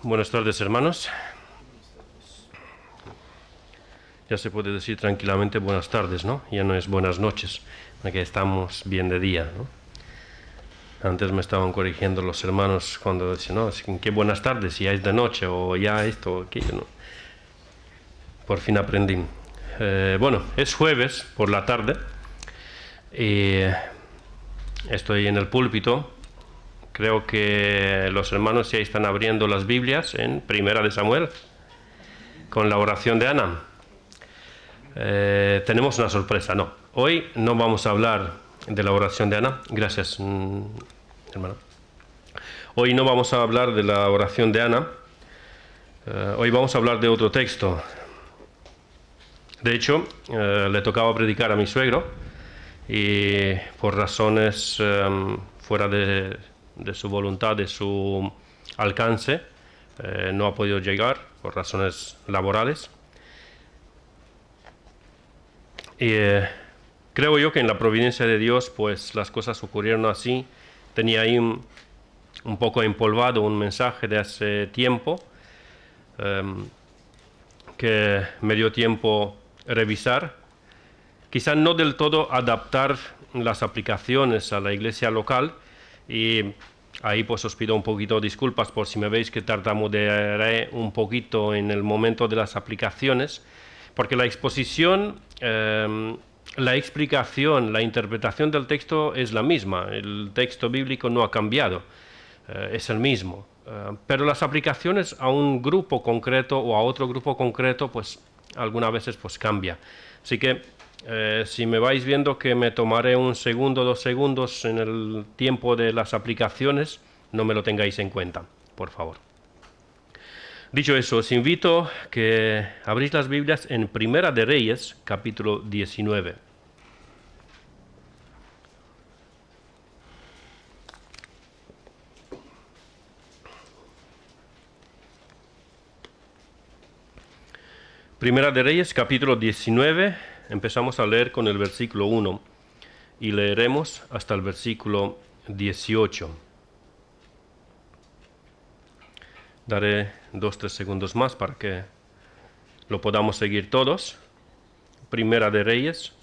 Buenas tardes, hermanos. Ya se puede decir tranquilamente buenas tardes, ¿no? Ya no es buenas noches, porque estamos bien de día, ¿no? Antes me estaban corrigiendo los hermanos cuando decían, no, qué buenas tardes, ya es de noche, o ya esto, o aquello, ¿no? Por fin aprendí. Bueno, es jueves por la tarde y estoy en el púlpito. Creo que los hermanos ya están abriendo las Biblias en Primera de Samuel con la oración de Ana. Tenemos una sorpresa, no. Hoy no vamos a hablar de la oración de Ana. Gracias, hermano. Hoy no vamos a hablar de la oración de Ana. Hoy vamos a hablar de otro texto. De hecho, le tocaba predicar a mi suegro y por razones fuera de su voluntad, de su alcance, no ha podido llegar por razones laborales. Y creo yo que en la providencia de Dios, pues las cosas ocurrieron así. Tenía ahí un poco empolvado un mensaje de hace tiempo que me dio tiempo revisar. Quizá no del todo adaptar las aplicaciones a la iglesia local, y ahí pues os pido un poquito disculpas por si me veis que tartamudearé un poquito en el momento de las aplicaciones, porque la exposición, la explicación, la interpretación del texto es la misma. El texto bíblico no ha cambiado, es el mismo. Pero las aplicaciones a un grupo concreto o a otro grupo concreto, pues algunas veces pues cambia. Así que si me vais viendo que me tomaré un segundo, 2 segundos en el tiempo de las aplicaciones, no me lo tengáis en cuenta, por favor. Dicho eso, os invito a que abréis las Biblias en Primera de Reyes, capítulo 19. Primera de Reyes, capítulo 19, empezamos a leer con el versículo 1 y leeremos hasta el versículo 18. Daré 2-3 segundos más para que lo podamos seguir todos. Primera de Reyes,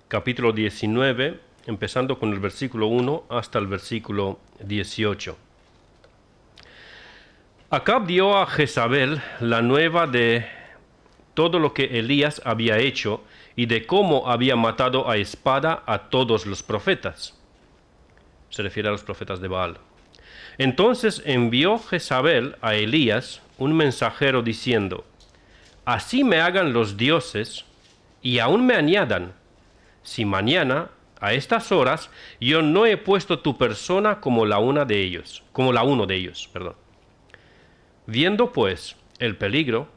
capítulo 19, empezando con el versículo 1 hasta el versículo 18. Acab dio a Jezabel la nueva de todo lo que Elías había hecho y de cómo había matado a espada a todos los profetas. Se refiere a los profetas de Baal. Entonces envió Jezabel a Elías un mensajero diciendo: así me hagan los dioses y aún me añadan, si mañana a estas horas yo no he puesto tu persona como la uno de ellos. Viendo pues el peligro,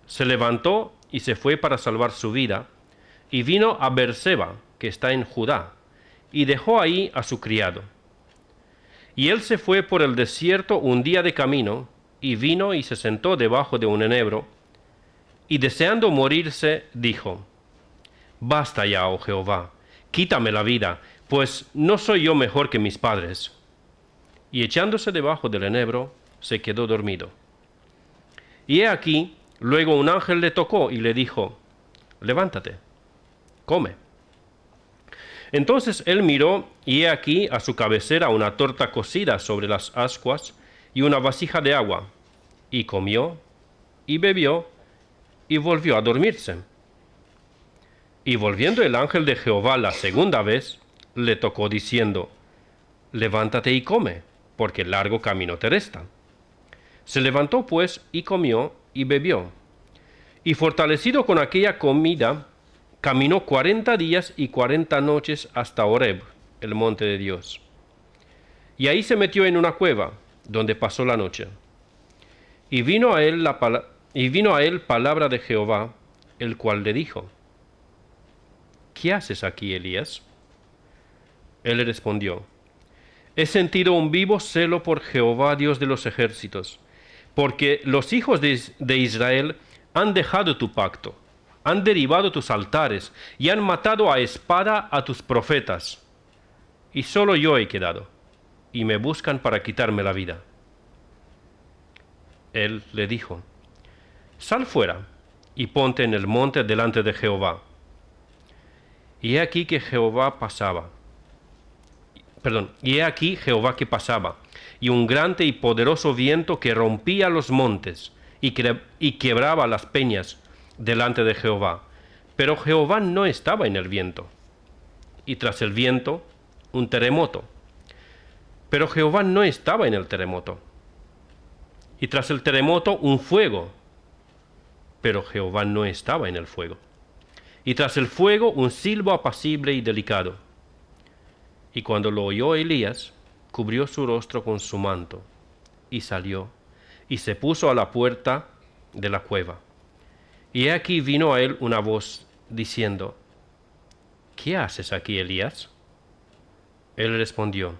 se levantó y se fue para salvar su vida, y vino a Beerseba, que está en Judá, y dejó ahí a su criado. Y él se fue por el desierto un día de camino, y vino y se sentó debajo de un enebro, y deseando morirse, dijo: basta ya, oh Jehová, quítame la vida, pues no soy yo mejor que mis padres. Y echándose debajo del enebro, se quedó dormido. Y he aquí, luego un ángel le tocó y le dijo: levántate, come. Entonces él miró, y he aquí a su cabecera una torta cocida sobre las ascuas y una vasija de agua, y comió, y bebió, y volvió a dormirse. Y volviendo el ángel de Jehová la segunda vez, le tocó diciendo: levántate y come, porque largo camino te resta. Se levantó pues y comió y bebió. Y fortalecido con aquella comida, caminó 40 días y 40 noches hasta Horeb, el monte de Dios. Y ahí se metió en una cueva, donde pasó la noche. Y vino a él palabra de Jehová, el cual le dijo: ¿qué haces aquí, Elías? Él le respondió: he sentido un vivo celo por Jehová, Dios de los ejércitos, porque los hijos de Israel han dejado tu pacto, han derribado tus altares y han matado a espada a tus profetas. Y solo yo he quedado, y me buscan para quitarme la vida. Él le dijo: sal fuera y ponte en el monte delante de Jehová. Y he aquí que Jehová que pasaba, y un grande y poderoso viento que rompía los montes y quebraba las peñas delante de Jehová. Pero Jehová no estaba en el viento. Y tras el viento, un terremoto. Pero Jehová no estaba en el terremoto. Y tras el terremoto, un fuego. Pero Jehová no estaba en el fuego. Y tras el fuego, un silbo apacible y delicado. Y cuando lo oyó Elías, cubrió su rostro con su manto, y salió, y se puso a la puerta de la cueva. Y he aquí vino a él una voz, diciendo: ¿qué haces aquí, Elías? Él respondió: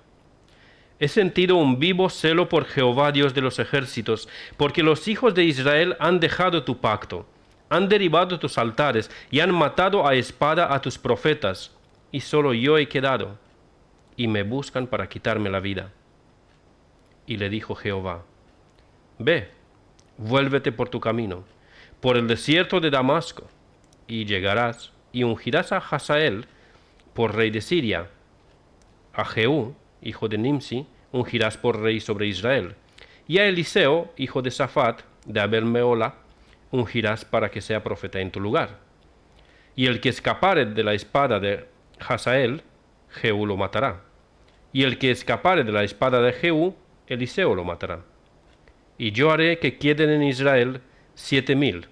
he sentido un vivo celo por Jehová, Dios de los ejércitos, porque los hijos de Israel han dejado tu pacto, han derribado tus altares, y han matado a espada a tus profetas, y solo yo he quedado, y me buscan para quitarme la vida. Y le dijo Jehová: ve, vuélvete por tu camino, por el desierto de Damasco, y llegarás, y ungirás a Hazael por rey de Siria. A Jehú, hijo de Nimsi, ungirás por rey sobre Israel. Y a Eliseo, hijo de Safat, de Abel-Meola, ungirás para que sea profeta en tu lugar. Y el que escapare de la espada de Hazael, Jehú lo matará. Y el que escapare de la espada de Jehú, Eliseo lo matará. Y yo haré que queden en Israel 7,000,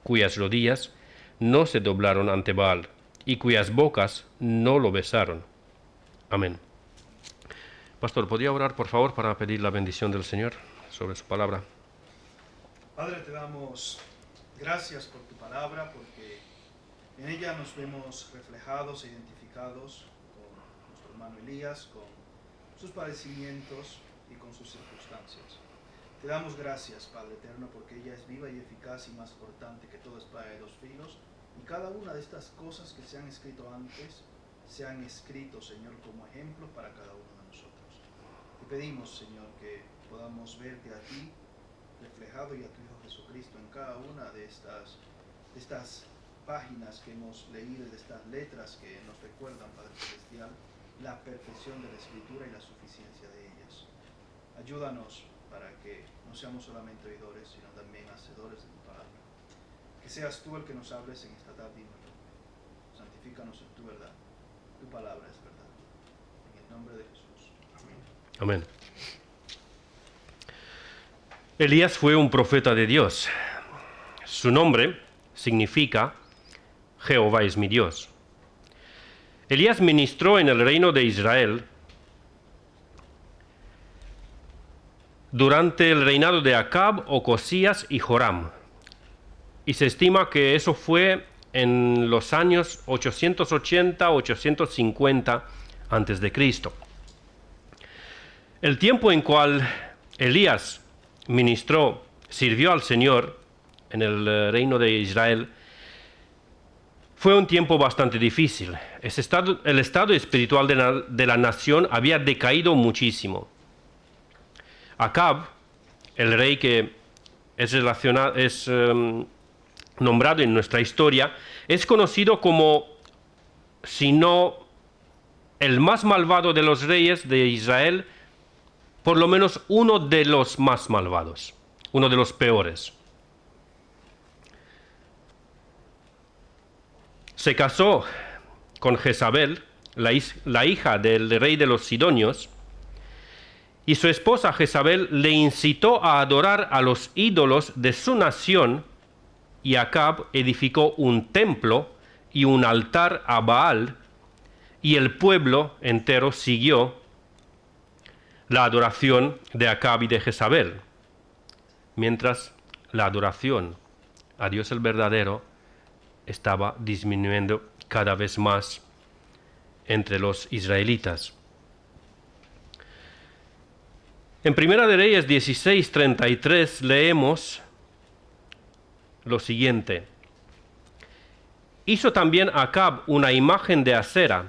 cuyas rodillas no se doblaron ante Baal, y cuyas bocas no lo besaron. Amén. Pastor, ¿podría orar, por favor, para pedir la bendición del Señor sobre su palabra? Padre, te damos gracias por tu palabra, porque en ella nos vemos reflejados e identificados con nuestro hermano Elías, con sus padecimientos y con sus circunstancias. Te damos gracias, Padre eterno, porque ella es viva y eficaz y más cortante que toda espada de dos filos, y cada una de estas cosas que se han escrito antes, se han escrito, Señor, como ejemplo para cada uno de nosotros. Te pedimos, Señor, que podamos verte a ti reflejado y a tu Hijo Jesucristo en cada una de estas páginas que hemos leído, de estas letras que nos recuerdan, Padre Celestial, la perfección de la Escritura y la suficiencia de ellas. Ayúdanos para que no seamos solamente oidores, sino también hacedores de tu palabra. Que seas tú el que nos hables en esta tarde y noche. Santifícanos en tu verdad. Tu palabra es verdad. En el nombre de Jesús. Amén. Amén. Elías fue un profeta de Dios. Su nombre significa Jehová es mi Dios. Elías ministró en el reino de Israel durante el reinado de Acab, Ocosías y Joram. Y se estima que eso fue en los años 880-850 a.C. El tiempo en cual Elías sirvió al Señor en el reino de Israel, fue un tiempo bastante difícil. El estado espiritual de la nación había decaído muchísimo. Acab, el rey que es nombrado en nuestra historia, es conocido como, si no el más malvado de los reyes de Israel, por lo menos uno de los más malvados, uno de los peores. Se casó con Jezabel, la hija del rey de los Sidonios, y su esposa Jezabel le incitó a adorar a los ídolos de su nación, y Acab edificó un templo y un altar a Baal, y el pueblo entero siguió la adoración de Acab y de Jezabel, mientras la adoración a Dios el verdadero estaba disminuyendo cada vez más entre los israelitas. En Primera de Reyes 16:33 leemos lo siguiente: hizo también Acab una imagen de acera,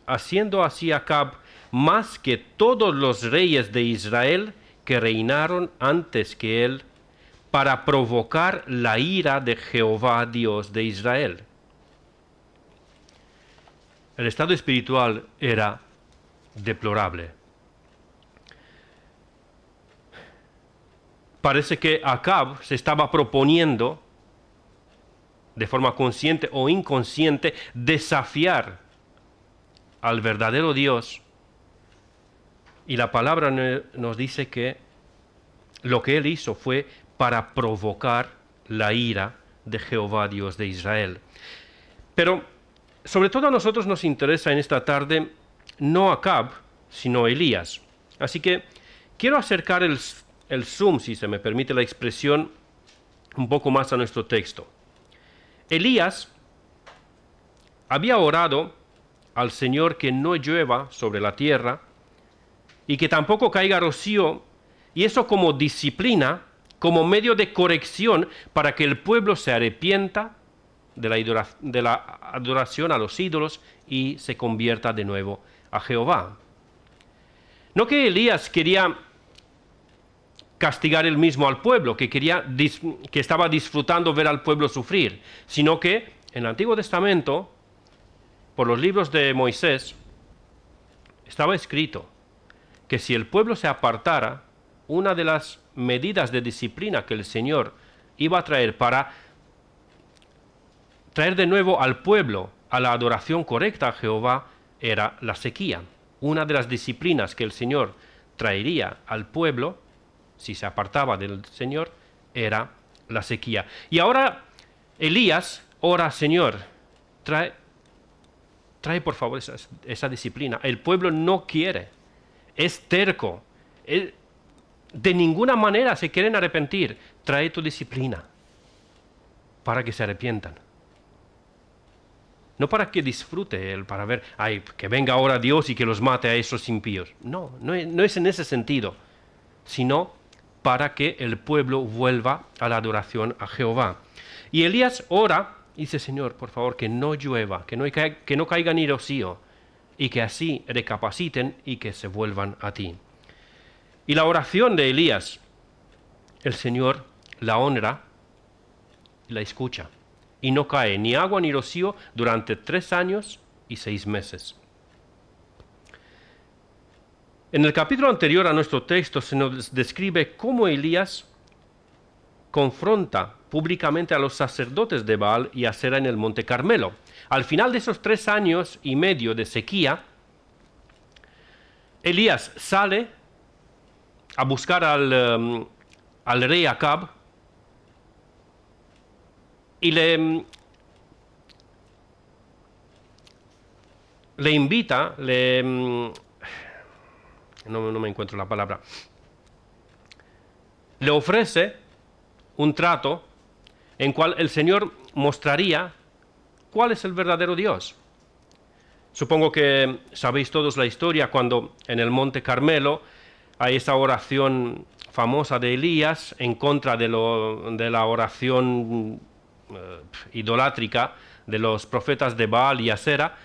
haciendo así Acab más que todos los reyes de Israel que reinaron antes que él para provocar la ira de Jehová Dios de Israel. El estado espiritual era deplorable. Parece que Acab se estaba proponiendo, de forma consciente o inconsciente, desafiar al verdadero Dios. Y la palabra nos dice que lo que él hizo fue para provocar la ira de Jehová Dios de Israel. Pero sobre todo a nosotros nos interesa en esta tarde no Acab, sino Elías. Así que quiero acercar el zoom, si se me permite la expresión, un poco más a nuestro texto. Elías había orado al Señor que no llueva sobre la tierra y que tampoco caiga rocío, y eso como disciplina, como medio de corrección para que el pueblo se arrepienta de la adoración a los ídolos y se convierta de nuevo a Jehová. No que Elías quería castigar él mismo al pueblo, que estaba disfrutando ver al pueblo sufrir, sino que en el Antiguo Testamento, por los libros de Moisés, estaba escrito que si el pueblo se apartara, una de las medidas de disciplina que el Señor iba a traer para traer de nuevo al pueblo a la adoración correcta a Jehová era la sequía. Una de las disciplinas que el Señor traería al pueblo, si se apartaba del Señor, era la sequía. Y ahora Elías ora: Señor, trae por favor esa disciplina. El pueblo no quiere, es terco, de ninguna manera se quieren arrepentir. Trae tu disciplina para que se arrepientan. No para que disfrute él, para ver, que venga ahora Dios y que los mate a esos impíos. No es en ese sentido, sino para que el pueblo vuelva a la adoración a Jehová. Y Elías ora y dice: Señor, por favor, que no llueva, que no caiga ni rocío, y que así recapaciten y que se vuelvan a ti. Y la oración de Elías, el Señor la honra y la escucha. Y no cae ni agua ni rocío durante 3 años y 6 meses. En el capítulo anterior a nuestro texto se nos describe cómo Elías confronta públicamente a los sacerdotes de Baal y Asera en el Monte Carmelo. Al final de esos 3 años y medio de sequía, Elías sale a buscar al rey Acab y le invita, no me encuentro la palabra, le ofrece un trato en cual el Señor mostraría cuál es el verdadero Dios. Supongo que sabéis todos la historia cuando en el Monte Carmelo hay esa oración famosa de Elías en contra de la oración idolátrica de los profetas de Baal y Asera.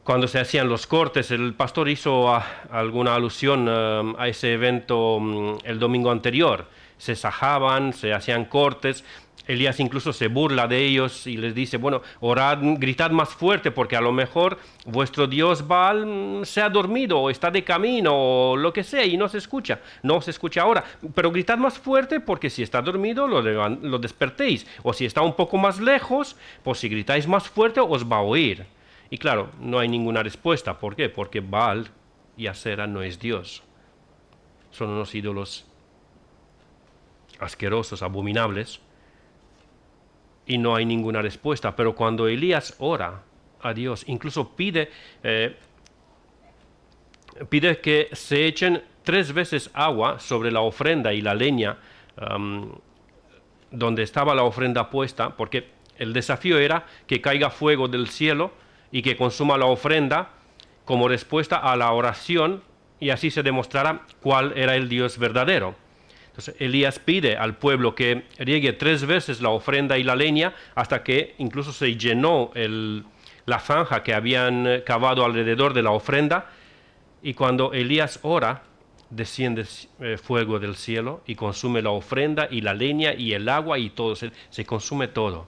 Cuando se hacían los cortes, el pastor hizo alguna alusión a ese evento el domingo anterior. Se sajaban, se hacían cortes. Elías incluso se burla de ellos y les dice: bueno, orad, gritad más fuerte, porque a lo mejor vuestro Dios Baal se ha dormido o está de camino o lo que sea y no se escucha. No se escucha ahora, pero gritad más fuerte, porque si está dormido lo despertéis. O si está un poco más lejos, pues si gritáis más fuerte os va a oír. Y claro, no hay ninguna respuesta. ¿Por qué? Porque Baal y Asera no es Dios. Son unos ídolos asquerosos, abominables. Y no hay ninguna respuesta. Pero cuando Elías ora a Dios, incluso pide que se echen 3 veces agua sobre la ofrenda y la leña donde estaba la ofrenda puesta, porque el desafío era que caiga fuego del cielo y que consuma la ofrenda como respuesta a la oración, y así se demostrara cuál era el Dios verdadero. Entonces Elías pide al pueblo que riegue 3 veces la ofrenda y la leña hasta que incluso se llenó la zanja que habían cavado alrededor de la ofrenda. Y cuando Elías ora, desciende fuego del cielo y consume la ofrenda y la leña y el agua y todo, se consume todo.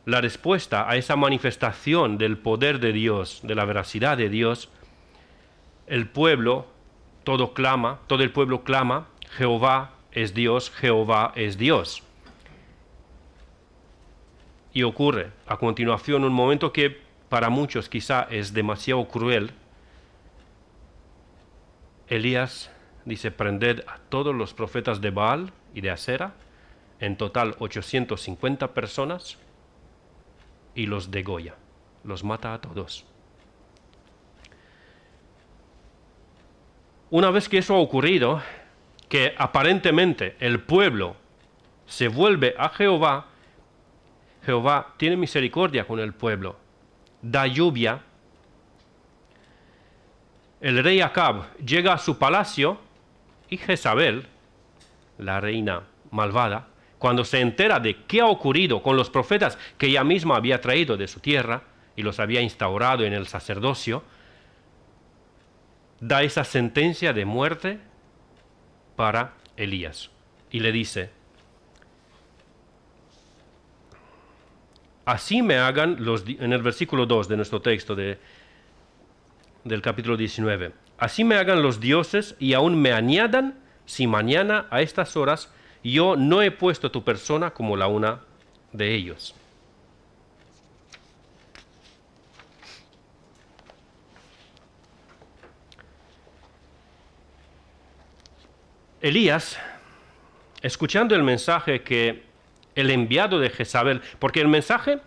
La respuesta a esa manifestación del poder de Dios, de la veracidad de Dios, el pueblo, todo el pueblo clama, Jehová es Dios, Jehová es Dios. Y ocurre a continuación un momento que para muchos quizá es demasiado cruel. Elías dice: prended a todos los profetas de Baal y de Asera, en total 850 personas, y los degolla, los mata a todos. Una vez que eso ha ocurrido, que aparentemente el pueblo se vuelve a Jehová, Jehová tiene misericordia con el pueblo, da lluvia. El rey Acab llega a su palacio y Jezabel, la reina malvada, cuando se entera de qué ha ocurrido con los profetas que ella misma había traído de su tierra y los había instaurado en el sacerdocio, da esa sentencia de muerte para Elías y le dice: así me hagan en el versículo 2 de nuestro texto del capítulo 19, así me hagan los dioses y aún me añadan si mañana a estas horas yo no he puesto tu persona como la una de ellos. Elías, escuchando el mensaje que el enviado de Jezabel, porque el mensaje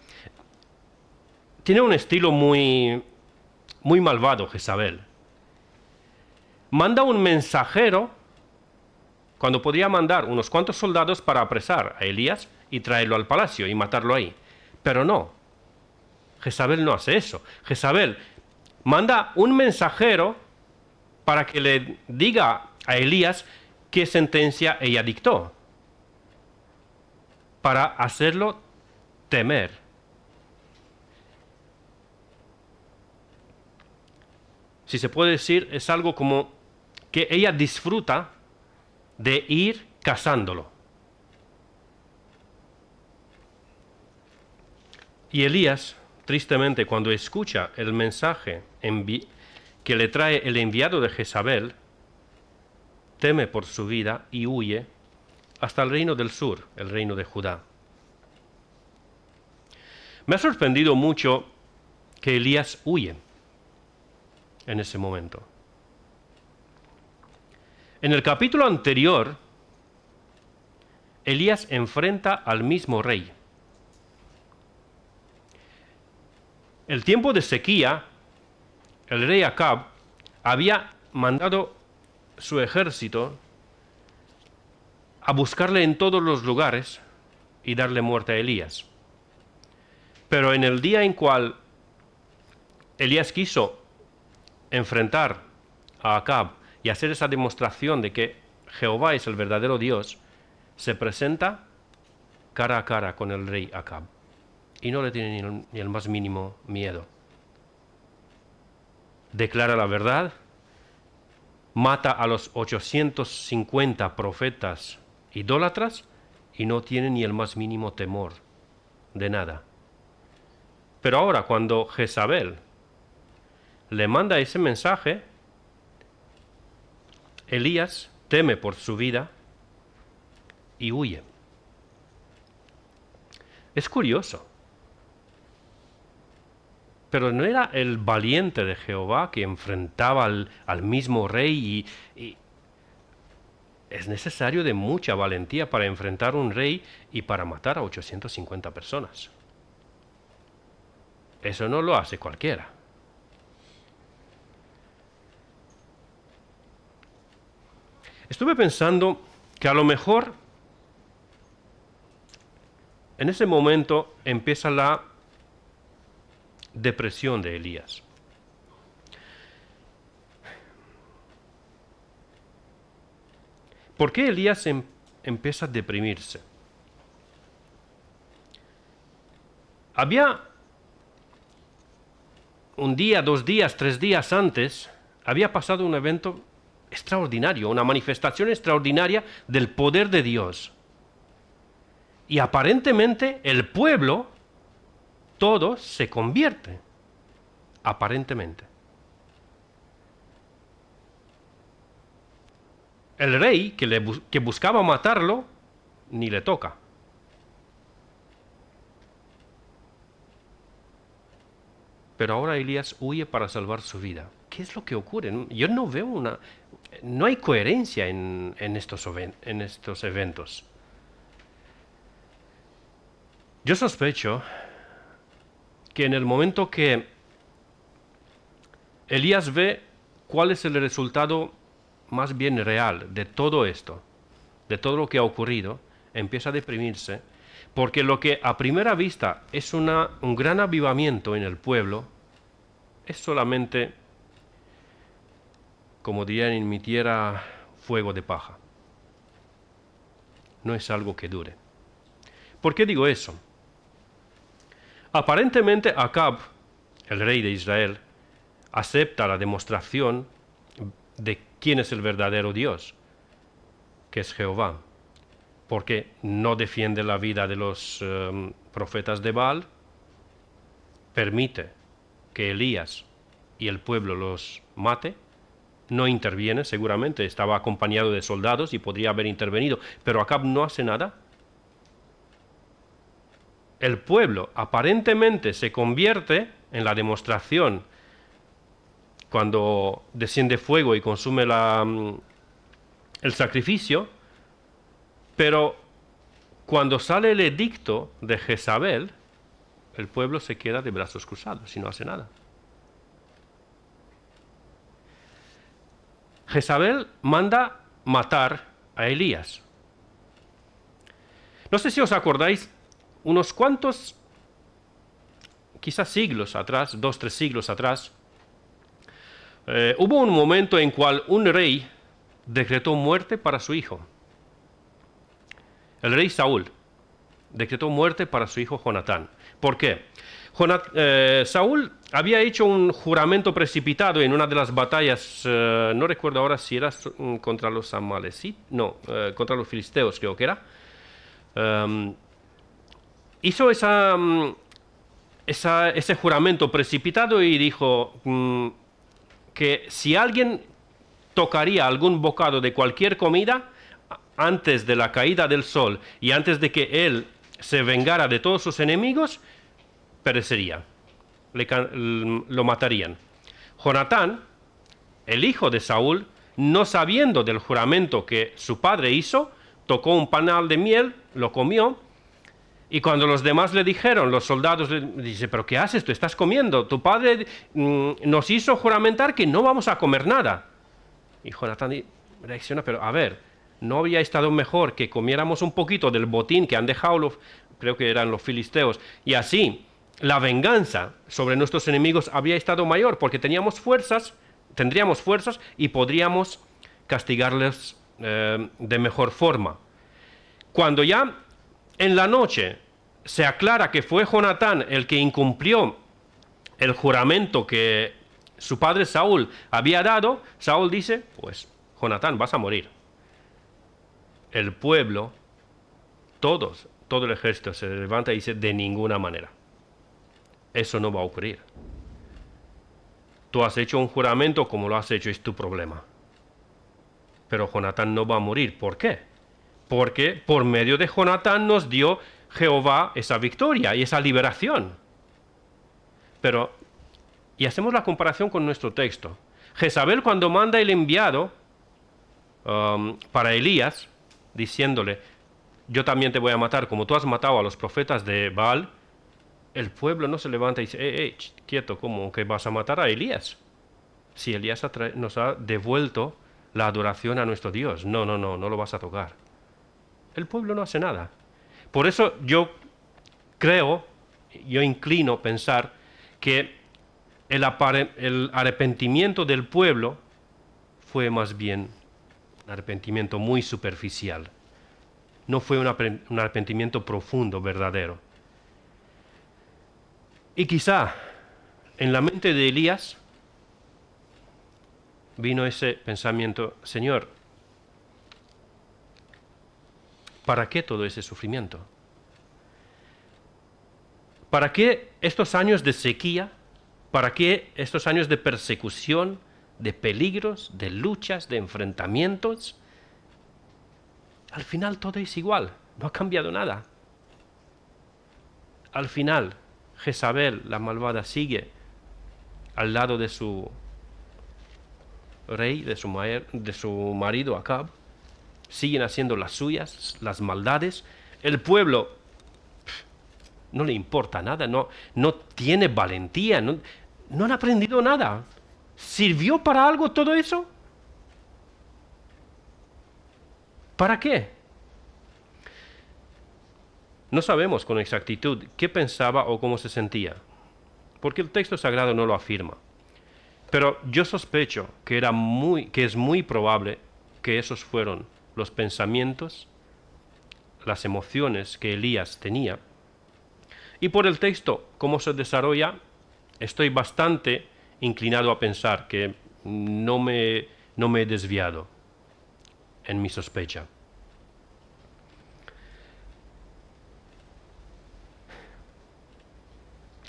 tiene un estilo muy malvado, Jezabel. Manda un mensajero cuando podría mandar unos cuantos soldados para apresar a Elías y traerlo al palacio y matarlo ahí. Pero no, Jezabel no hace eso. Jezabel manda un mensajero para que le diga a Elías qué sentencia ella dictó, para hacerlo temer. Si se puede decir, es algo como que ella disfruta de ir cazándolo. Y Elías, tristemente, cuando escucha el mensaje que le trae el enviado de Jezabel, teme por su vida y huye hasta el reino del sur, el reino de Judá. Me ha sorprendido mucho que Elías huye en ese momento. En el capítulo anterior, Elías enfrenta al mismo rey. El tiempo de sequía, el rey Acab había mandado su ejército a buscarle en todos los lugares y darle muerte a Elías. Pero en el día en cual Elías quiso enfrentar a Acab y hacer esa demostración de que Jehová es el verdadero Dios, se presenta cara a cara con el rey Acab y no le tiene ni el más mínimo miedo. Declara la verdad, mata a los 850 profetas idólatras y no tiene ni el más mínimo temor de nada. Pero ahora, cuando Jezabel le manda ese mensaje, Elías teme por su vida y huye. Es curioso. Pero no era el valiente de Jehová que enfrentaba al mismo rey y es necesario de mucha valentía para enfrentar a un rey y para matar a 850 personas. Eso no lo hace cualquiera. Estuve pensando que a lo mejor en ese momento empieza la depresión de Elías. ¿Por qué Elías empieza a deprimirse? Había un día, 2 días, 3 días antes, había pasado un evento extraordinario, una manifestación extraordinaria del poder de Dios. Y aparentemente el pueblo, todo se convierte. Aparentemente. El rey que buscaba matarlo, ni le toca. Pero ahora Elías huye para salvar su vida. ¿Qué es lo que ocurre? Yo no veo no hay coherencia en estos eventos. Yo sospecho que en el momento que Elías ve cuál es el resultado más bien real de todo esto, de todo lo que ha ocurrido, empieza a deprimirse, porque lo que a primera vista es un gran avivamiento en el pueblo, es solamente, como dirían en mi tierra, fuego de paja. No es algo que dure. ¿Por qué digo eso? Aparentemente Acab, el rey de Israel, acepta la demostración de quién es el verdadero Dios, que es Jehová, porque no defiende la vida de los profetas de Baal, permite que Elías y el pueblo los mate, no interviene, seguramente estaba acompañado de soldados y podría haber intervenido, pero Acab no hace nada. El pueblo aparentemente se convierte en la demostración cuando desciende fuego y consume el sacrificio, pero cuando sale el edicto de Jezabel, el pueblo se queda de brazos cruzados y no hace nada. Jezabel manda matar a Elías. No sé si os acordáis, unos cuantos, quizás siglos atrás, 2, 3 siglos atrás, hubo un momento en cual un rey decretó muerte para su hijo. El rey Saúl decretó muerte para su hijo Jonatán. ¿Por qué? Saúl había hecho un juramento precipitado en una de las batallas, no recuerdo ahora si era contra los amalecitas, no, contra los filisteos creo que era. Hizo ese juramento precipitado y dijo que si alguien tocaría algún bocado de cualquier comida antes de la caída del sol y antes de que él se vengara de todos sus enemigos, perecería, lo matarían. Jonatán, el hijo de Saúl, no sabiendo del juramento que su padre hizo, tocó un panal de miel, lo comió, y cuando los demás le dijeron, los soldados le dicen, ¿pero qué haces? Tú estás comiendo, tu padre nos hizo juramentar que no vamos a comer nada. Y Jonatán reacciona, pero a ver, ¿no habría estado mejor que comiéramos un poquito del botín que han dejado, creo que eran los filisteos, y así la venganza sobre nuestros enemigos habría estado mayor, porque tendríamos fuerzas y podríamos castigarles de mejor forma? Cuando ya en la noche se aclara que fue Jonatán el que incumplió el juramento que su padre Saúl había dado, Saúl dice, pues Jonatán, vas a morir. El pueblo, todo el ejército se levanta y dice, de ninguna manera. Eso no va a ocurrir. Tú has hecho un juramento como lo has hecho, es tu problema. Pero Jonatán no va a morir. ¿Por qué? Porque por medio de Jonatán nos dio Jehová esa victoria y esa liberación. Pero, y hacemos la comparación con nuestro texto. Jezabel, cuando manda el enviado para Elías, diciéndole, yo también te voy a matar como tú has matado a los profetas de Baal, el pueblo no se levanta y dice, quieto, ¿cómo que vas a matar a Elías? Si Elías nos ha devuelto la adoración a nuestro Dios, no lo vas a tocar. El pueblo no hace nada. Por eso yo inclino a pensar que el arrepentimiento del pueblo fue más bien un arrepentimiento muy superficial. No fue un arrepentimiento profundo, verdadero. Y quizá en la mente de Elías vino ese pensamiento, Señor, ¿para qué todo ese sufrimiento? ¿Para qué estos años de sequía? ¿Para qué estos años de persecución, de peligros, de luchas, de enfrentamientos? Al final todo es igual, no ha cambiado nada. Al final, Jezabel, la malvada, sigue al lado de su rey, de su marido Acab. Siguen haciendo las suyas, las maldades. El pueblo no le importa nada, no tiene valentía, no han aprendido nada. ¿Sirvió para algo todo eso? ¿Para qué? No sabemos con exactitud qué pensaba o cómo se sentía, porque el texto sagrado no lo afirma. Pero yo sospecho que es muy probable que esos fueron los pensamientos, las emociones que Elías tenía. Y por el texto, cómo se desarrolla, estoy bastante inclinado a pensar que no me he desviado en mi sospecha.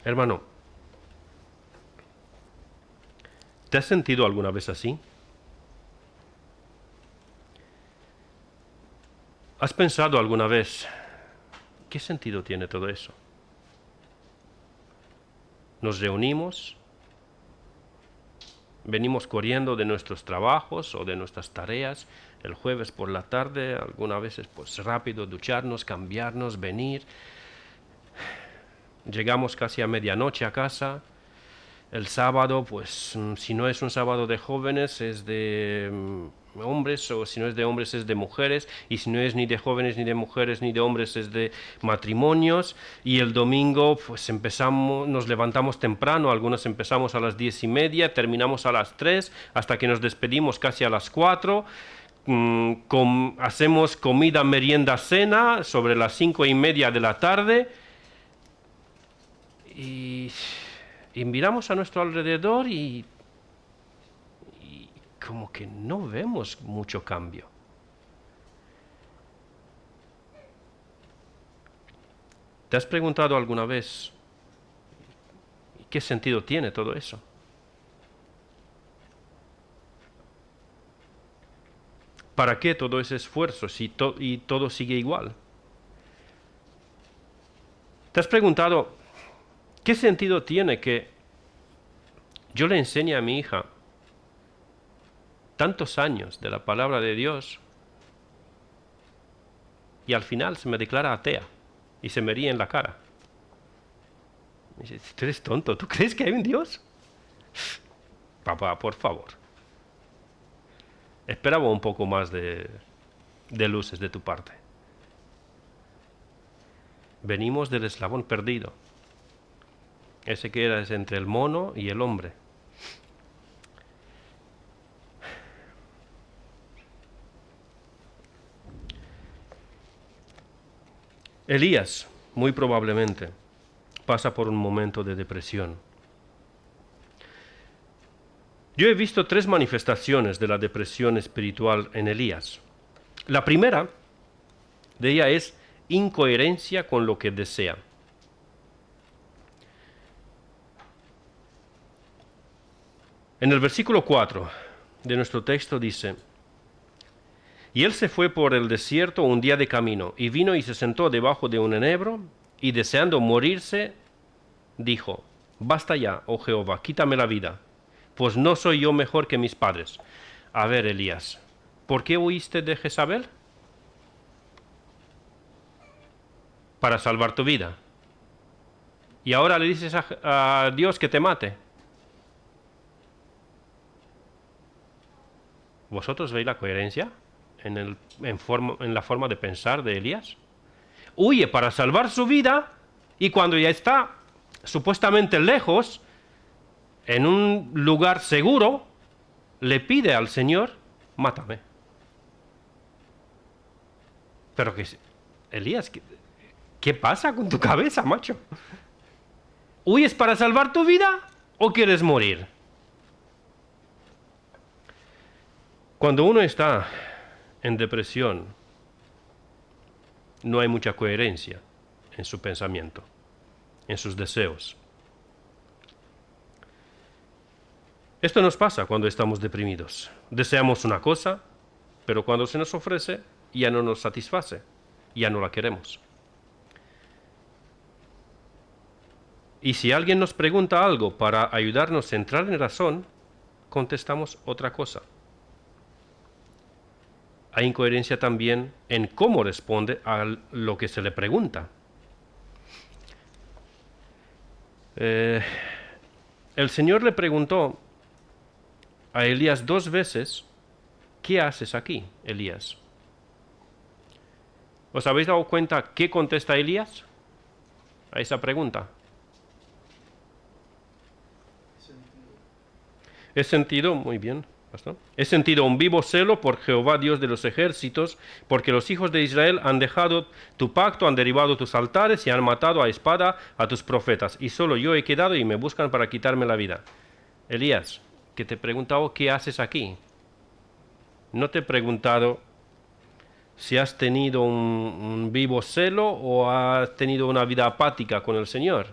Hermano, ¿te has sentido alguna vez así? ¿Has pensado alguna vez qué sentido tiene todo eso? Nos reunimos, venimos corriendo de nuestros trabajos o de nuestras tareas el jueves por la tarde, algunas veces pues rápido ducharnos, cambiarnos, venir. Llegamos casi a medianoche a casa. El sábado, pues si no es un sábado de jóvenes, es de hombres, o si no es de hombres, es de mujeres, y si no es ni de jóvenes, ni de mujeres, ni de hombres, es de matrimonios. Y el domingo, pues nos levantamos temprano, algunos empezamos a las 10:30, terminamos a las 3, hasta que nos despedimos casi a las 4. Hacemos comida, merienda, cena sobre las 5:30 de la tarde. Y miramos a nuestro alrededor y como que no vemos mucho cambio. ¿Te has preguntado alguna vez qué sentido tiene todo eso? ¿Para qué todo ese esfuerzo si todo sigue igual? ¿Te has preguntado qué sentido tiene que yo le enseñe a mi hija tantos años de la palabra de Dios y al final se me declara atea y se me ríe en la cara? Me dice, tú eres tonto, ¿tú crees que hay un Dios? Papá, por favor. Esperaba un poco más de luces de tu parte. Venimos del eslabón perdido. Ese que era entre el mono y el hombre. Elías, muy probablemente, pasa por un momento de depresión. Yo he visto 3 manifestaciones de la depresión espiritual en Elías. La primera de ella es incoherencia con lo que desea. En el versículo 4 de nuestro texto dice: y él se fue por el desierto un día de camino, y vino y se sentó debajo de un enebro, y deseando morirse, dijo: basta ya, oh Jehová, quítame la vida, pues no soy yo mejor que mis padres. A ver, Elías, ¿por qué huiste de Jezabel? Para salvar tu vida. Y ahora le dices a Dios que te mate. ¿Vosotros veis la coherencia en la forma de pensar de Elías? Huye para salvar su vida, y cuando ya está supuestamente lejos, en un lugar seguro, le pide al Señor: mátame. Pero que, Elías, ¿qué pasa con tu cabeza, macho? ¿Huyes para salvar tu vida o quieres morir? Cuando uno está en depresión, no hay mucha coherencia en su pensamiento, en sus deseos. Esto nos pasa cuando estamos deprimidos. Deseamos una cosa, pero cuando se nos ofrece ya no nos satisface, ya no la queremos. Y si alguien nos pregunta algo para ayudarnos a entrar en razón, contestamos otra cosa. Hay incoherencia también en cómo responde a lo que se le pregunta. El Señor le preguntó a Elías 2 veces, ¿qué haces aquí, Elías? ¿Os habéis dado cuenta qué contesta Elías a esa pregunta? He sentido, muy bien, pastor. He sentido un vivo celo por Jehová, Dios de los ejércitos, porque los hijos de Israel han dejado tu pacto, han derribado tus altares y han matado a espada a tus profetas. Y solo yo he quedado y me buscan para quitarme la vida. Elías, que te he preguntado qué haces aquí. No te he preguntado si has tenido un vivo celo o has tenido una vida apática con el Señor.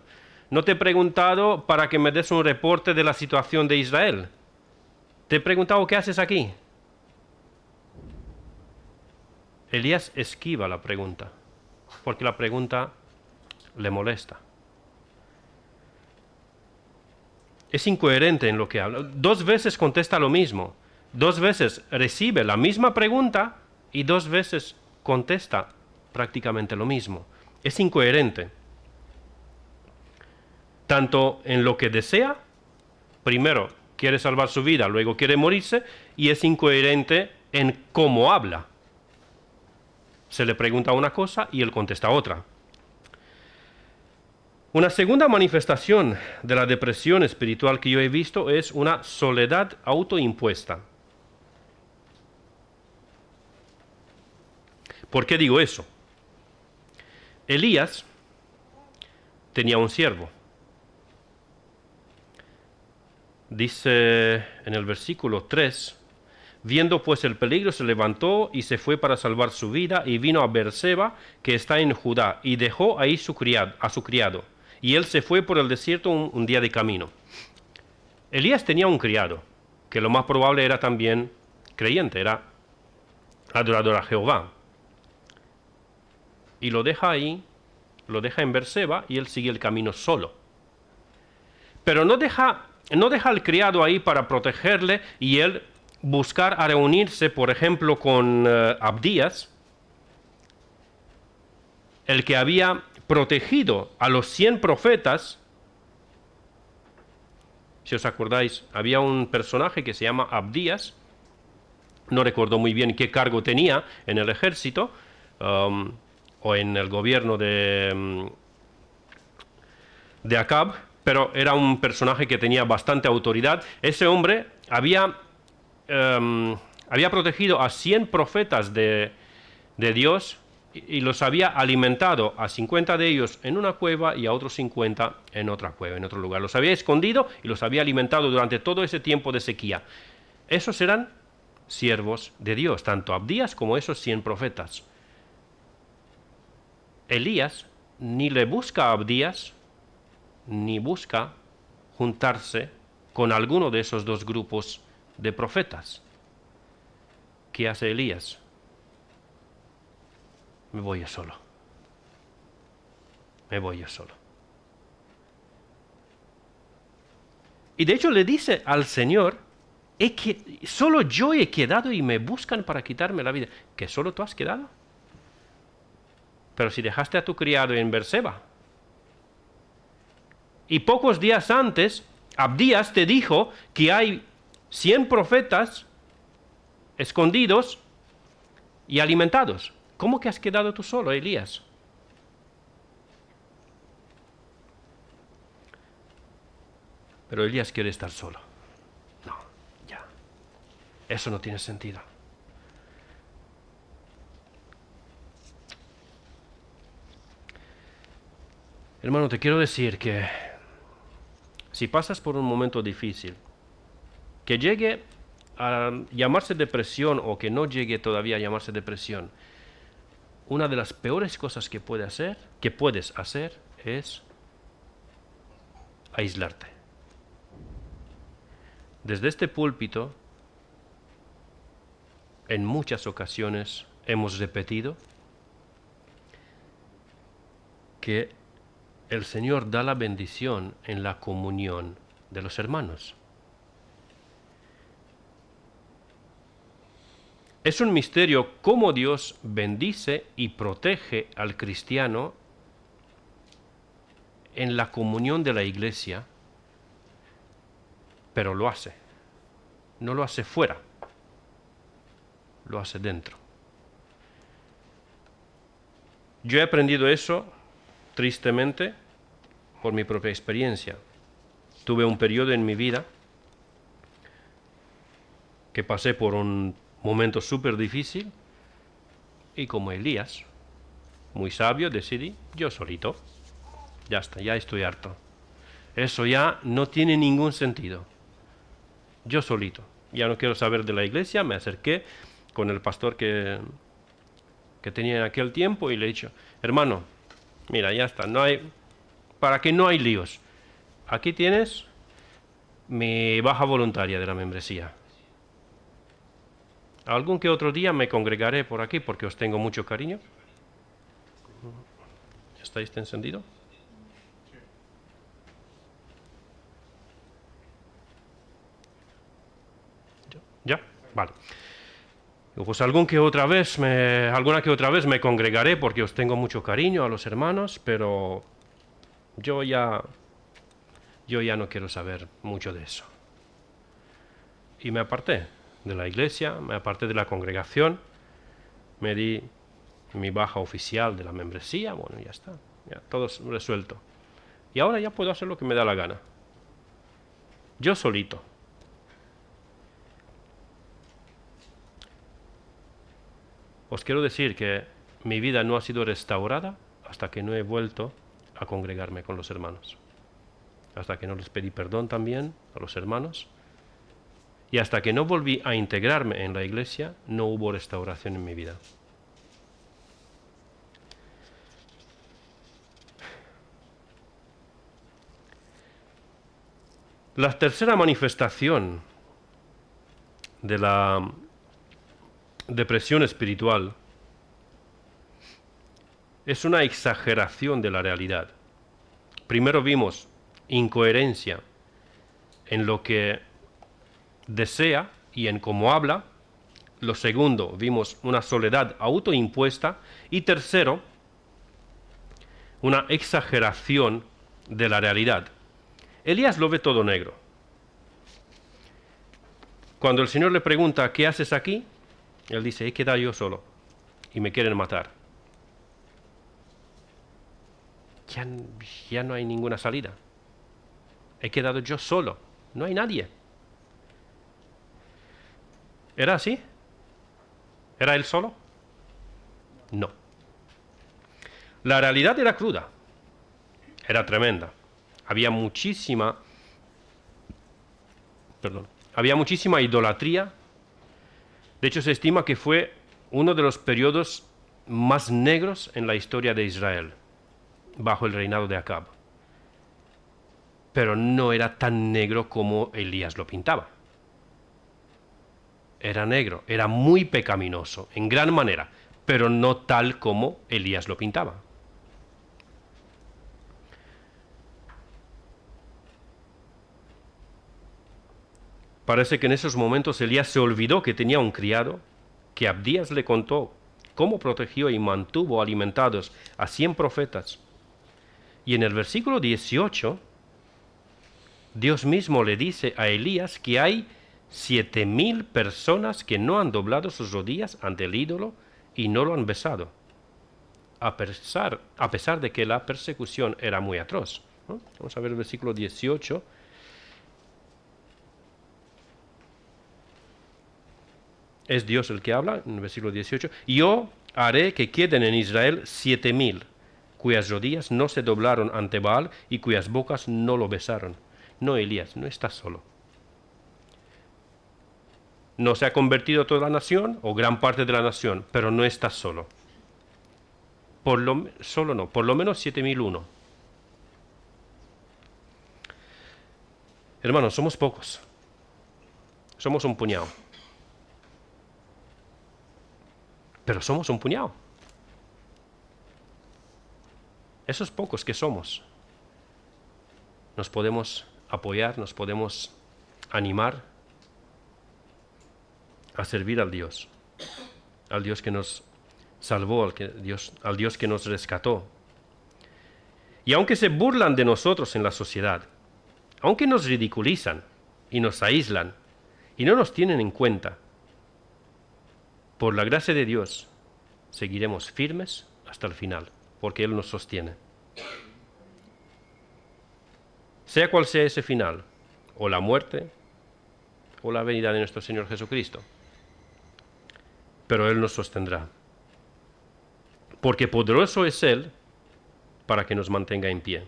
No te he preguntado para que me des un reporte de la situación de Israel. Te he preguntado qué haces aquí. Elías esquiva la pregunta, porque la pregunta le molesta. Es incoherente en lo que habla. 2 veces contesta lo mismo. 2 veces recibe la misma pregunta y 2 veces contesta prácticamente lo mismo. Es incoherente. Tanto en lo que desea, primero quiere salvar su vida, luego quiere morirse, y es incoherente en cómo habla. Se le pregunta una cosa y él contesta otra. Una segunda manifestación de la depresión espiritual que yo he visto es una soledad autoimpuesta. ¿Por qué digo eso? Elías tenía un siervo. Dice en el versículo 3, viendo pues el peligro se levantó y se fue para salvar su vida y vino a Beerseba, que está en Judá, y dejó ahí a su criado. Y él se fue por el desierto un día de camino. Elías tenía un criado, que lo más probable era también creyente, era adorador a Jehová. Y lo deja ahí, lo deja en Beerseba y él sigue el camino solo. Pero no deja al criado ahí para protegerle y él buscar a reunirse, por ejemplo, con Abdías, el que había protegido a los 100 profetas. Si os acordáis, había un personaje que se llama Abdías, no recuerdo muy bien qué cargo tenía en el ejército o en el gobierno de Acab, pero era un personaje que tenía bastante autoridad. Ese hombre había protegido a 100 profetas de Dios y los había alimentado a 50 de ellos en una cueva y a otros 50 en otra cueva, en otro lugar. Los había escondido y los había alimentado durante todo ese tiempo de sequía. Esos eran siervos de Dios, tanto Abdías como esos 100 profetas. Elías ni le busca a Abdías, ni busca juntarse con alguno de esos 2 grupos de profetas. ¿Qué hace Elías? Me voy yo solo. Me voy yo solo. Y de hecho le dice al Señor, solo yo he quedado y me buscan para quitarme la vida. ¿Que solo tú has quedado? Pero si dejaste a tu criado en Beerseba. Y pocos días antes, Abdías te dijo que hay 100 profetas escondidos y alimentados. ¿Cómo que has quedado tú solo, Elías? Pero Elías quiere estar solo. No, ya. Eso no tiene sentido. Hermano, te quiero decir que si pasas por un momento difícil, que llegue a llamarse depresión o que no llegue todavía a llamarse depresión, una de las peores cosas que puedes hacer es aislarte. Desde este púlpito, en muchas ocasiones hemos repetido que el Señor da la bendición en la comunión de los hermanos. Es un misterio cómo Dios bendice y protege al cristiano en la comunión de la iglesia, pero lo hace. No lo hace fuera, lo hace dentro. Yo he aprendido eso, tristemente, por mi propia experiencia. Tuve un periodo en mi vida que pasé por un momento súper difícil y como Elías, muy sabio, decidí, yo solito, ya está, ya estoy harto. Eso ya no tiene ningún sentido. Yo solito, ya no quiero saber de la iglesia, me acerqué con el pastor que tenía en aquel tiempo y le he dicho, hermano, mira, ya está, para que no hay líos. Aquí tienes mi baja voluntaria de la membresía. Algún que otro día me congregaré por aquí porque os tengo mucho cariño. ¿Estáis encendido? ¿Ya? Vale. Pues alguna que otra vez me congregaré porque os tengo mucho cariño a los hermanos, pero yo ya no quiero saber mucho de eso. Y me aparté de la iglesia, me aparté de la congregación, me di mi baja oficial de la membresía, bueno, ya está, ya todo es resuelto. Y ahora ya puedo hacer lo que me da la gana. Yo solito. Os quiero decir que mi vida no ha sido restaurada hasta que no he vuelto a congregarme con los hermanos. Hasta que no les pedí perdón también a los hermanos. Y hasta que no volví a integrarme en la iglesia, no hubo restauración en mi vida. La tercera manifestación de la depresión espiritual es una exageración de la realidad. Primero vimos incoherencia en lo que desea y en cómo habla. Lo segundo, vimos una soledad autoimpuesta. Y tercero, una exageración de la realidad. Elías lo ve todo negro. Cuando el Señor le pregunta, ¿qué haces aquí? Él dice, he quedado yo solo y me quieren matar. Ya no hay ninguna salida. He quedado yo solo, no hay nadie. ¿Era así? ¿Era él solo? No. La realidad era cruda, era tremenda. Había muchísima idolatría. De hecho, se estima que fue uno de los periodos más negros en la historia de Israel, bajo el reinado de Acab. Pero no era tan negro como Elías lo pintaba. Era negro, era muy pecaminoso, en gran manera, pero no tal como Elías lo pintaba. Parece que en esos momentos Elías se olvidó que tenía un criado, que Abdías le contó cómo protegió y mantuvo alimentados a 100 profetas. Y en el versículo 18, Dios mismo le dice a Elías que hay 7.000 personas que no han doblado sus rodillas ante el ídolo y no lo han besado, a pesar de que la persecución era muy atroz, ¿no? Vamos a ver el versículo 18. Es Dios el que habla, en el versículo 18. Yo haré que queden en Israel 7.000, cuyas rodillas no se doblaron ante Baal y cuyas bocas no lo besaron. No, Elías, no estás solo. No se ha convertido toda la nación o gran parte de la nación, pero no está solo. Por lo menos 7.001. Hermanos, somos pocos. Somos un puñado. Pero somos un puñado. Esos pocos que somos, nos podemos apoyar, nos podemos animar a servir al Dios que nos salvó, al Dios que nos rescató. Y aunque se burlan de nosotros en la sociedad, aunque nos ridiculizan y nos aíslan y no nos tienen en cuenta, por la gracia de Dios seguiremos firmes hasta el final, porque Él nos sostiene. Sea cual sea ese final, o la muerte, o la venida de nuestro Señor Jesucristo, pero Él nos sostendrá. Porque poderoso es Él para que nos mantenga en pie.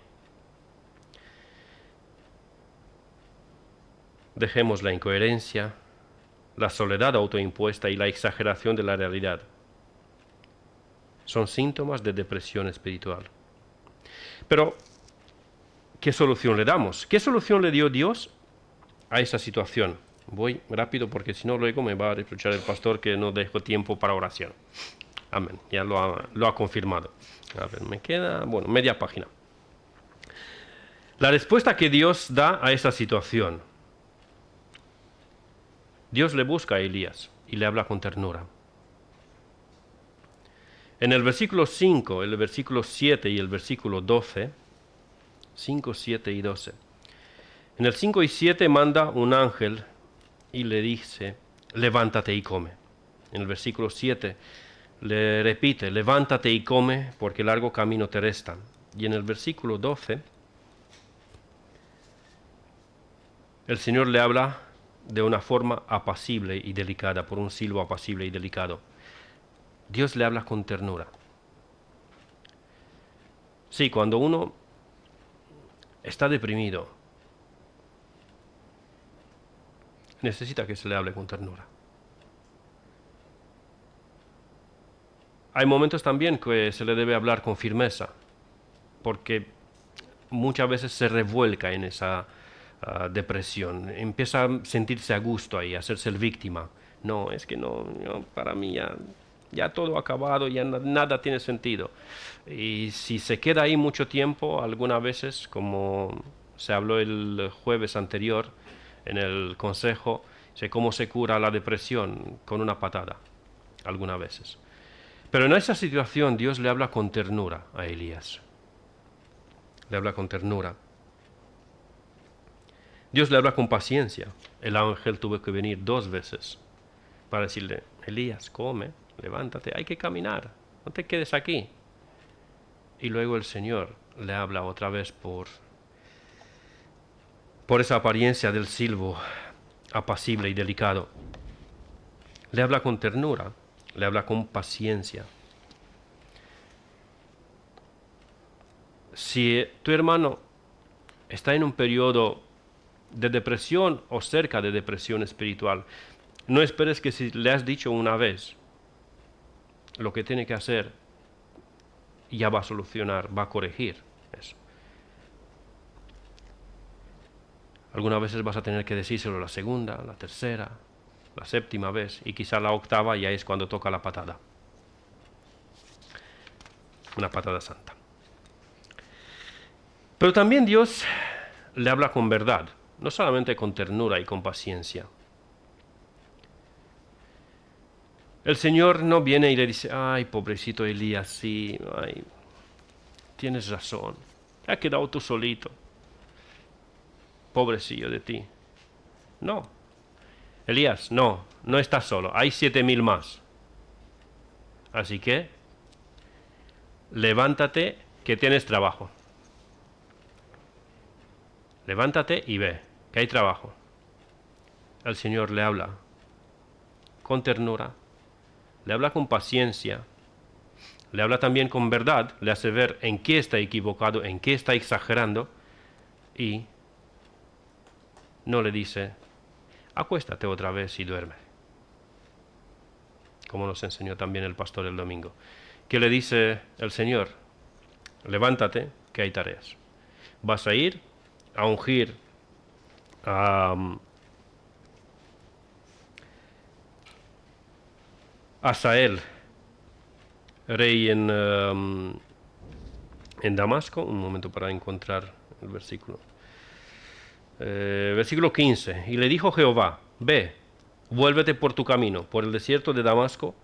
Dejemos la incoherencia, la soledad autoimpuesta y la exageración de la realidad. Son síntomas de depresión espiritual. Pero, ¿qué solución le damos? ¿Qué solución le dio Dios a esa situación? Voy rápido porque si no luego me va a reprochar el pastor que no dejo tiempo para oración. Amén, ya lo ha confirmado. A ver, me queda, media página. La respuesta que Dios da a esa situación. Dios le busca a Elías y le habla con ternura. En el versículo 5, el versículo 7 y el versículo 12, 5, 7 y 12. En el 5 y 7 manda un ángel y le dice, levántate y come. En el versículo 7 le repite, levántate y come, porque largo camino te resta. Y en el versículo 12, el Señor le habla de una forma apacible y delicada, por un silbo apacible y delicado. Dios le habla con ternura. Sí, cuando uno está deprimido, necesita que se le hable con ternura. Hay momentos también que se le debe hablar con firmeza, porque muchas veces se revuelca en esa depresión, empieza a sentirse a gusto ahí, a hacerse el víctima. No, es que no, para mí ya todo ha acabado, ya nada tiene sentido. Y si se queda ahí mucho tiempo, algunas veces, como se habló el jueves anterior en el consejo, sé cómo se cura la depresión con una patada, algunas veces. Pero en esa situación Dios le habla con ternura a Elías. Le habla con ternura. Dios le habla con paciencia. El ángel tuvo que venir 2 veces para decirle, Elías, come, levántate, hay que caminar, no te quedes aquí. Y luego el Señor le habla otra vez por esa apariencia del silbo apacible y delicado. Le habla con ternura, le habla con paciencia. Si tu hermano está en un periodo de depresión o cerca de depresión espiritual, no esperes que si le has dicho una vez lo que tiene que hacer, ya va a solucionar, va a corregir eso. Algunas veces vas a tener que decírselo la segunda, la tercera, la séptima vez, y quizá la octava ya es cuando toca la patada. Una patada santa. Pero también Dios le habla con verdad, no solamente con ternura y con paciencia. El Señor no viene y le dice, ay, pobrecito Elías, sí, ay, tienes razón, te has quedado tú solito, pobrecillo de ti. No, Elías, no estás solo, hay 7.000 más. Así que, levántate que tienes trabajo. Levántate y ve, que hay trabajo. El Señor le habla con ternura, le habla con paciencia, le habla también con verdad, le hace ver en qué está equivocado, en qué está exagerando, y no le dice, acuéstate otra vez y duerme. como nos enseñó también el pastor el domingo. ¿Qué le dice el Señor? Levántate, que hay tareas. Vas a ir a ungir a Hazael, rey en Damasco. Un momento para encontrar el versículo. Versículo 15. Y le dijo Jehová, ve, vuélvete por tu camino, por el desierto de Damasco,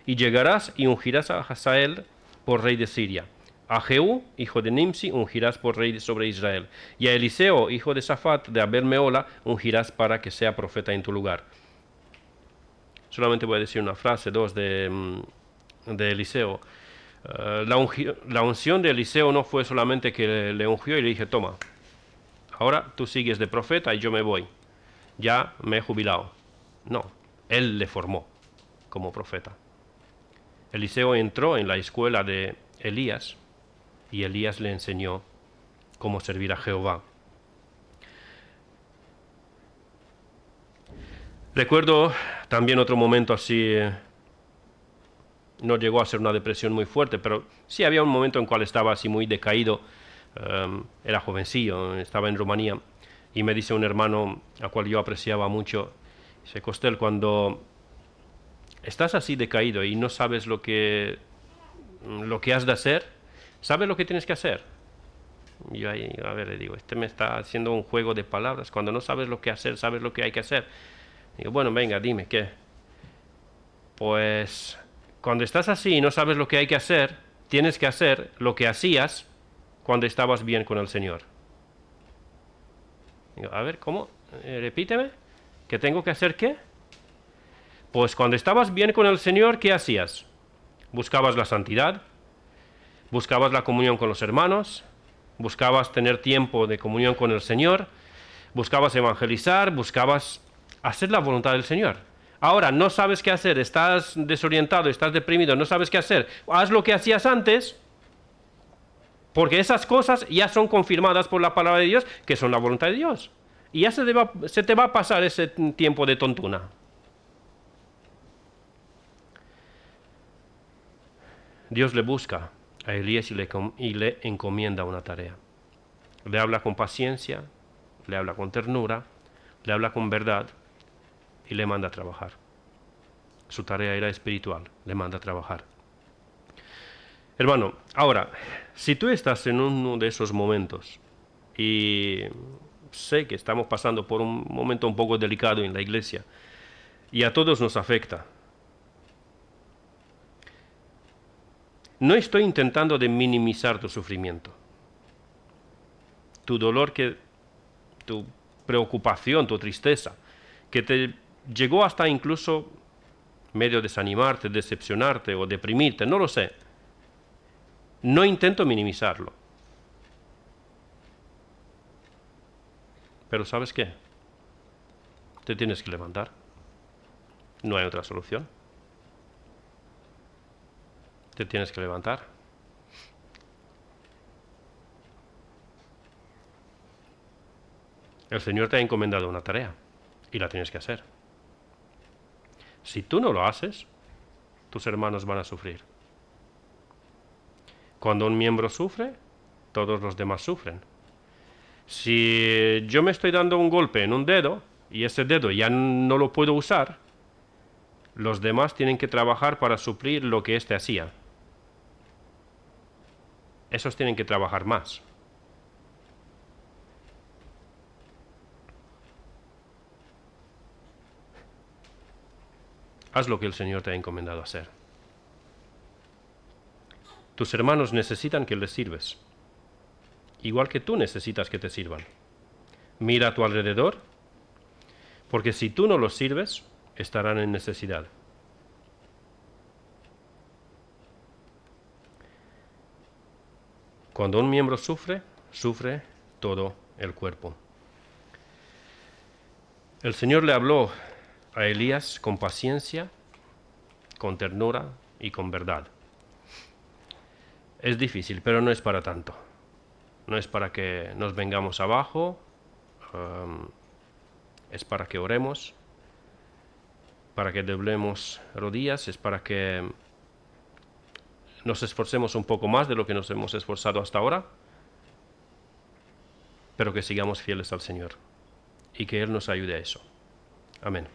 y llegarás y ungirás a Hazael por rey de Siria. A Jehú, hijo de Nimsi, ungirás por rey sobre Israel. Y a Eliseo, hijo de Safat, de Abel-Meola, ungirás para que sea profeta en tu lugar. Solamente voy a decir una frase, dos de Eliseo. La unción de Eliseo no fue solamente que le ungió y le dije, toma, ahora tú sigues de profeta y yo me voy. Ya me he jubilado. No, él le formó como profeta. Eliseo entró en la escuela de Elías y Elías le enseñó cómo servir a Jehová. Recuerdo también otro momento así, no llegó a ser una depresión muy fuerte, pero sí había un momento en cual estaba así muy decaído, era jovencillo, estaba en Rumanía, y me dice un hermano a cual yo apreciaba mucho, dice, Costel, cuando estás así decaído y no sabes lo que has de hacer, ¿sabes lo que tienes que hacer? Y yo ahí, a ver, le digo, me está haciendo un juego de palabras, cuando no sabes lo que hacer, sabes lo que hay que hacer. Digo, bueno, venga, dime, ¿qué? Pues cuando estás así y no sabes lo que hay que hacer, tienes que hacer lo que hacías cuando estabas bien con el Señor. Digo, a ver, ¿cómo? Repíteme. ¿Que tengo que hacer qué? Pues cuando estabas bien con el Señor, ¿qué hacías? Buscabas la santidad, buscabas la comunión con los hermanos, buscabas tener tiempo de comunión con el Señor, buscabas evangelizar, buscabas hacer la voluntad del Señor. Ahora no sabes qué hacer, estás desorientado, estás deprimido, no sabes qué hacer. Haz lo que hacías antes, porque esas cosas ya son confirmadas por la palabra de Dios, que son la voluntad de Dios. Y ya se te va a pasar ese tiempo de tontuna. Dios le busca a Elías y le encomienda una tarea. Le habla con paciencia, le habla con ternura, le habla con verdad y le manda a trabajar. Su tarea era espiritual, le manda a trabajar. Hermano, ahora, si tú estás en uno de esos momentos y sé que estamos pasando por un momento un poco delicado en la iglesia y a todos nos afecta, no estoy intentando de minimizar tu sufrimiento, tu dolor, tu preocupación, tu tristeza, que te llegó hasta incluso medio desanimarte, decepcionarte o deprimirte, no lo sé. No intento minimizarlo. Pero ¿sabes qué? Te tienes que levantar. No hay otra solución. Te tienes que levantar. El Señor te ha encomendado una tarea y la tienes que hacer. Si tú no lo haces, tus hermanos van a sufrir. Cuando un miembro sufre, todos los demás sufren. Si yo me estoy dando un golpe en un dedo y ese dedo ya no lo puedo usar, los demás tienen que trabajar para suplir lo que éste hacía. Esos tienen que trabajar más. Haz lo que el Señor te ha encomendado hacer. Tus hermanos necesitan que les sirves, igual que tú necesitas que te sirvan. Mira a tu alrededor, porque si tú no los sirves, estarán en necesidad. Cuando un miembro sufre, sufre todo el cuerpo. El Señor le habló a Elías con paciencia, con ternura y con verdad. Es difícil, pero no es para tanto. No es para que nos vengamos abajo, es para que oremos, para que doblemos rodillas, es para que nos esforcemos un poco más de lo que nos hemos esforzado hasta ahora, pero que sigamos fieles al Señor y que Él nos ayude a eso. Amén.